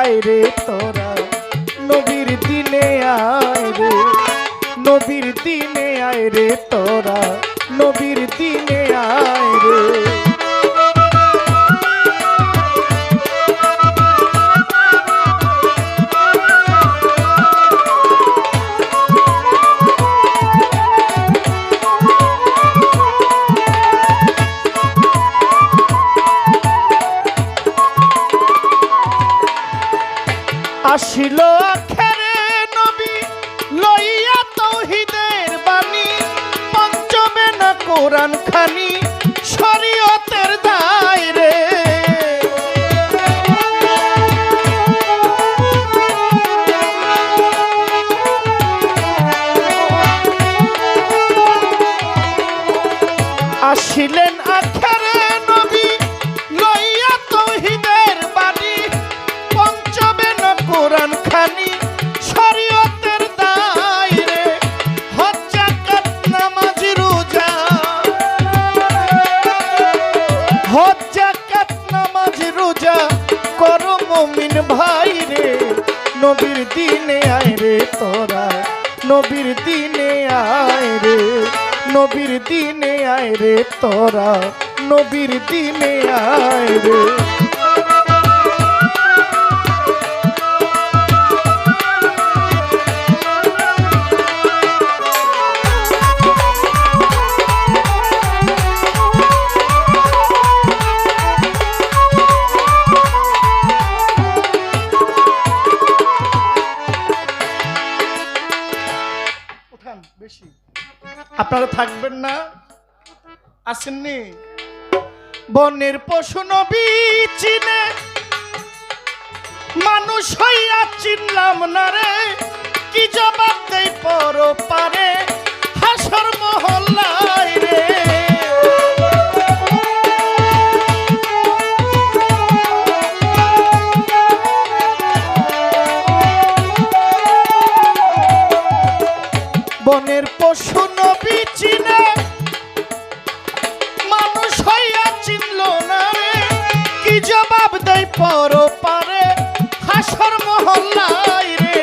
আয় রে তোরা, নবীর দিনে আয় রে, নবীর দিনে আয় রে তোরা, নবীর দিনে আয় রে। আসিল আখেরে নবী লইয়া তাওহীদের বাণী, পঞ্চমে না কোরআন খানি শরীয়তের দায় রে। আসিলেন আখেরে নবী লইয়া তাওহীদের বাণী, পঞ্চমে না কোরআন খানি শরীয়তের দায় রে। হজ যাকাত নামাজ রোজা, হজ যাকাত নামাজ রোজা করো মুমিন ভাই রে, নবীর দিনে আয় রে তোরা, নবীর দিনে আয় রে, নবীর দিনে আয় রে তোরা, নবীর দিনে আয় রে। বেশি আপনারা থাকবেন না, আসেননি? বনের পশু নবী চিনে, মানুষ হইয়া চিনলাম না রে, কি জবাব দেই পর পারে হাসর মহল্লায় রে। বনের পশু নবী চিনে, মানুষ হইয়া চিনল না রে, কি জবাব দেয় পর পারে হাসর মহল্লায় রে।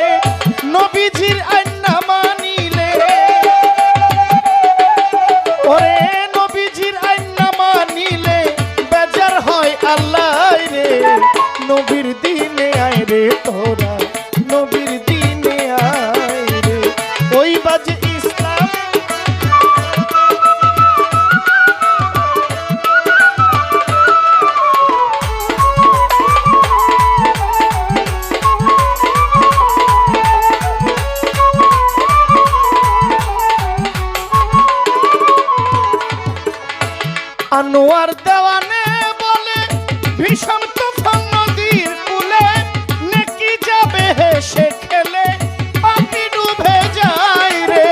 নবীজির আইন না মানিলে, ওরে নবীজির আইন না মানিলে বেজার হয় আল্লাহ রে, নবীর দিনে আয় রে তোরা, নবীর দিনে আয় রে। ওই বাজে ইসলাম, আনোয়ার দেওয়ানে বলে ভীষণ তুফান নদীর কূলে, নেকি যাবে হেসে খেলে পাপি ডুবে যায় রে।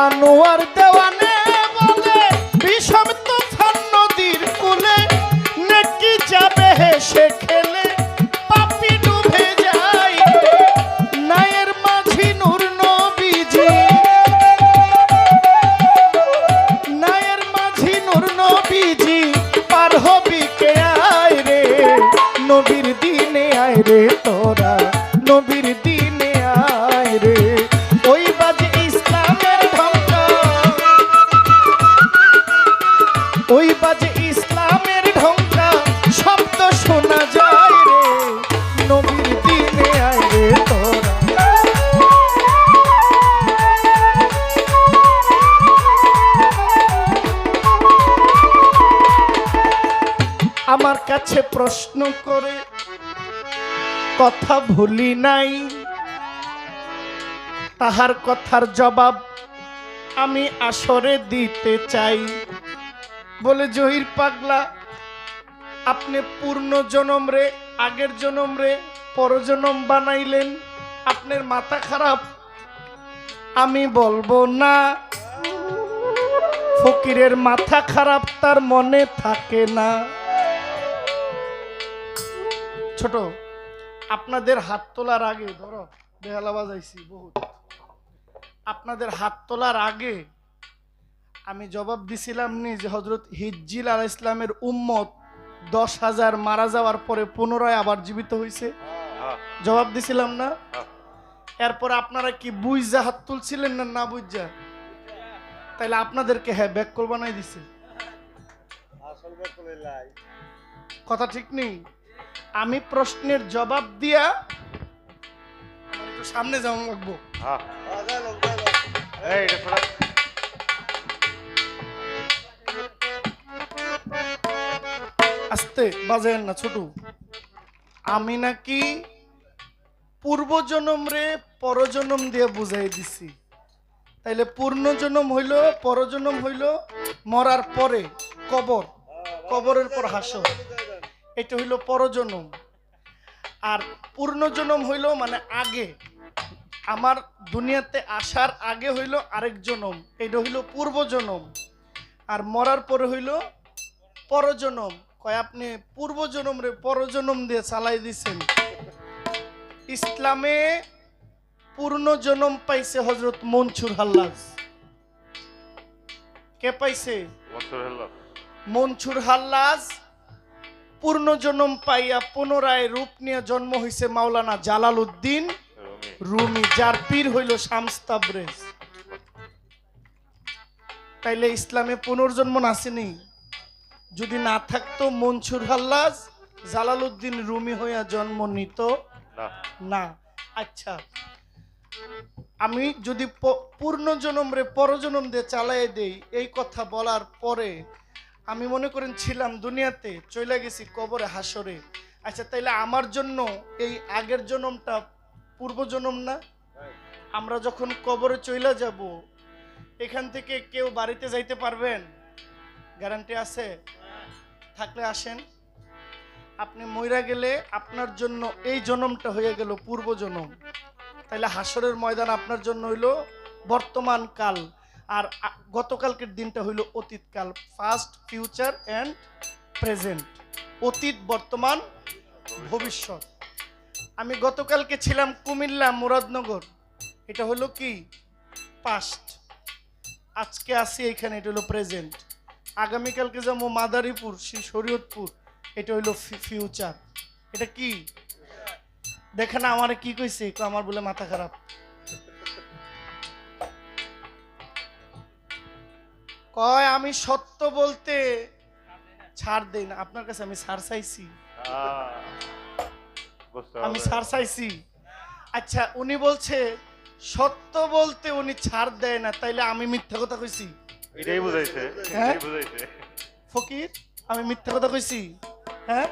আনোয়ার দেওয়ানে বলে ভীষণ তুফান নদীর কূলে, নেকি যাবে হেসে খেলে পাপি ডুবে যায়। নায়ের মাঝি নূর নবীজি, নায়ের মাঝি নূর নবীজি পার হবি কে আয় রে, নবীর দিনে আয় রে তোরা, নবীর দিনে আয় রে। ওই বাজে ইসলামের ঢঙ্কা, ওই বাজে ইসলামের ঢঙ্কা শব্দ শোনা যায় রে, নবীর দিনে আয় রে তোরা। আমার কাছে প্রশ্ন করে কথা ভুলি নাই, তাহার কথার জবাব আমি আসরে দিতে চাই। বলে জহির পাগলা, আপনি পূর্ণ জনম রে, আগের জনম রে পরজনম বানাইলেন, আপনার মাথা খারাপ। আমি বলবো না, ফকিরের মাথা খারাপ তার মনে থাকে না। ছোট আপনাদের হাত তোলার আগে ধরো বেহালা বাজাইছি বহুত, আপনাদের হাত তোলার আগে আমি জবাব দিছিলাম নি যে হযরত হিজ্জিল আলাইহিস সালামের উম্মত 10,000 মারা যাওয়ার পরে পুনরায় আবার জীবিত হয়েছে? জবাব দিছিলাম না? এরপর আপনারা কি বুঝা হাত তুলছিলেন না না বুঝা? তাইলে আপনাদেরকে হ্যাঁ ব্যাককল বানাই দিছে। কথা ঠিক নেই। আমি প্রশ্নের জবাব দিয়া আমার একটু সামনে যাওয়া লাগবো। আস্তে বাজেন না ছোট। আমি নাকি পূর্বজন্ম রে পরজন্ম দিয়ে বুঝাই দিছি। তাইলে পূর্ণজন্ম হইল, পরজন্ম হইল মরার পরে কবর, কবরের পর হাসর, এটা হইল পরজন্ম। আর পূর্ণজন্ম হইল মানে আগে, আমার দুনিয়াতে আসার আগে হইল আরেক জন্ম, এটা হইল পূর্বজন্ম। আর মরার পরে হইল পরজন্ম। কয় আপনি পূর্বজন্ম রে পরজন্ম দিয়ে চালাই দিছেন। ইসলামে পূর্ণ জন্ম পাইছে হযরত মনসুর হাল্লাজ। কে পাইছে? মনসুর হাল্লাজ পূর্ণ জন্ম পাইয়া পুনরায় রূপ নিয়ে জন্ম হইছে মাওলানা জালালউদ্দিন রুমি, যার পীর হইল শামস তাবরেজ। তাইলে ইসলামে পুনর্জন্ম আসেনি। যদি না থাকতো মনসুর হাল্লাজ জালালউদ্দিন রুমি হইয়া জন্ম নিত না। আচ্ছা, আমি যদি পূর্ণ জন্ম রে পরজন্ম দিয়ে চালাই দেই, এই কথা বলার পরে আমি মনে করেন ছিলাম দুনিয়াতে, চলে গেছি কবরে হাসরে। আচ্ছা, তাইলে আমার জন্য এই আগের জন্মটা পূর্বজন্ম না? আমরা যখন কবরে চলে যাব, এখান থেকে কেউ বাড়িতে যাইতে পারবেন? গ্যারান্টি আছে? থাকলে আসেন। আপনি মইরা গেলে আপনার জন্য এই জন্মটা হয়ে গেল পূর্বজন্ম। তাইলে হাসরের ময়দান আপনার জন্য হইল বর্তমান কাল, আর গতকালকের দিনটা হইল অতীত কাল। ফাস্ট, ফিউচার এন্ড প্রেজেন্ট, অতীত, বর্তমান, ভবিষ্যৎ। আমি গতকালকে ছিলাম কুমিল্লা মুরাদনগর, এটা হলো কি পাস্ট। আজকে আসি এখানে, এটা হলো প্রেজেন্ট। আগামীকালকে যাবো মাদারীপুর, শরীয়তপুর, এটা হইলো ফিউচার। এটা কি দেখেন আমার কি কইছে? আমার বলে মাথা খারাপ। কয় আমি সত্য বলতে ছাড় দেই না। আপনার কাছে আমি ছাড় চাইছি? আমি ছাড় চাইছি? আচ্ছা, উনি বলছে সত্য বলতে উনি ছাড় দেয় না, তাইলে আমি মিথ্যা কথা কইছি? এটাই বুঝাইছে, এটাই বুঝাইছে ফকির। আমি মিথ্যা কথা কইছি? হ্যাঁ,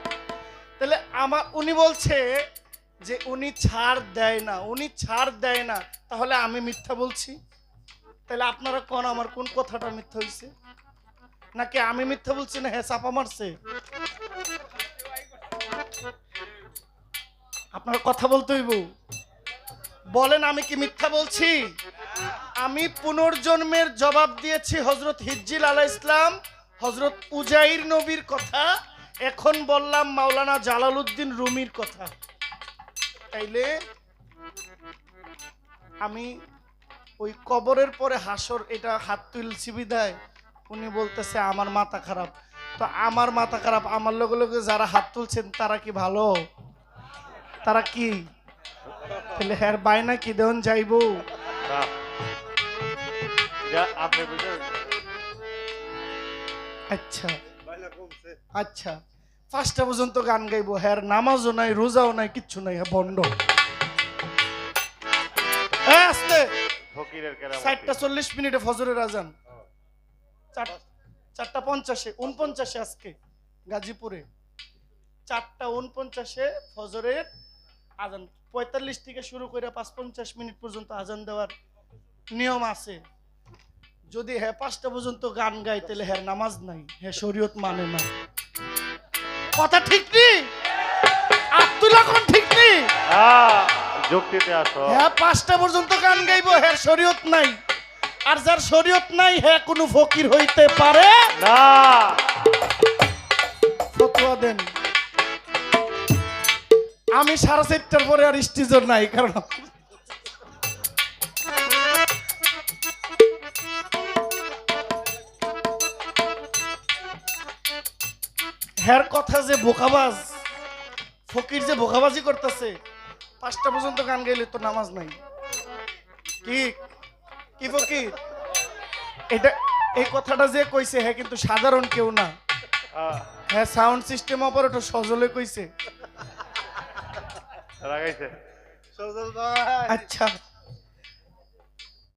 তাহলে উনি বলছে যে উনি ছাড় দেয় না, উনি ছাড় দেয় না, তাহলে আমি মিথ্যা বলছি? তাহলে আপনারা কোন আমার কোন কথাটা মিথ্যা হইছে? নাকি আমি মিথ্যা বলছি না হ্যাঁ চাপা মারছে? আপনারা কথা বলতে হইব। বলেন আমি কি মিথ্যা বলছি? আমি পুনর্জন্মের জবাব দিয়েছি হযরত হিজ্জিল আলাইহিস সালাম, হযরত উজাইর নবীর কথা। এখন বললাম মাওলানা জালালউদ্দিন রুমির কথা। তাইলে আমি ওই কবরের পরে হাসর, এটা হাত তুলছি বিদায় উনি বলতেছে আমার মাথা খারাপ। তো আমার মাথা খারাপ, আমার লগে লগে যারা হাত তুলছেন তারা কি ভালো? তারা কি তাহলে হ্যার বাইনা কি দেন যাইবো? আচ্ছা আচ্ছা, 5টা পর্যন্ত গান গাইবো, হ্যার নামাজও নাই, রোজাও নাই, কিচ্ছু নাই, হ্যাঁ বন্ড। আসতে 4:40 মিনিটে ফজরের আজান, 4:50, 49 আজকে গাজীপুরে 4:49 ফজরের আজান। 45 থেকে শুরু করে 5:50 মিনিট পর্যন্ত আজান দেওয়ার নিয়ম আছে। যদি হ্যাঁ 5টা পর্যন্ত গান গাই তাহলে হ্যাঁ নামাজ নাই, হ্যাঁ শরীয়ত মানে না। কথা ঠিক নেই? আব্দুল্লাহ কোন ঠিক নেই? যুক্তিতে আসো। হ্যাঁ 5টা পর্যন্ত গান গাইবো, হ্যাঁ শরীয়ত নাই। আর যার শরীয়ত নাই হ্যাঁ কোনো ফকির হইতে পারে না। ফতোয়া দেন। আমি 4:30টার পরে আর স্টেজর নাই, কারণ হ্যার কথা যে বোকাবাজ, ফকির যে বোকাবাজি করতেছে, 5টা পর্যন্ত গান গাইলে তো নামাজ নাই। কি কি ফকির, এটা এই কথাটা যে কইছে হ্যাঁ কিন্তু সাধারণ কেউ না, হ্যাঁ সাউন্ড সিস্টেম অপারেটর সজলে কইছে। রাগাইছে। আচ্ছা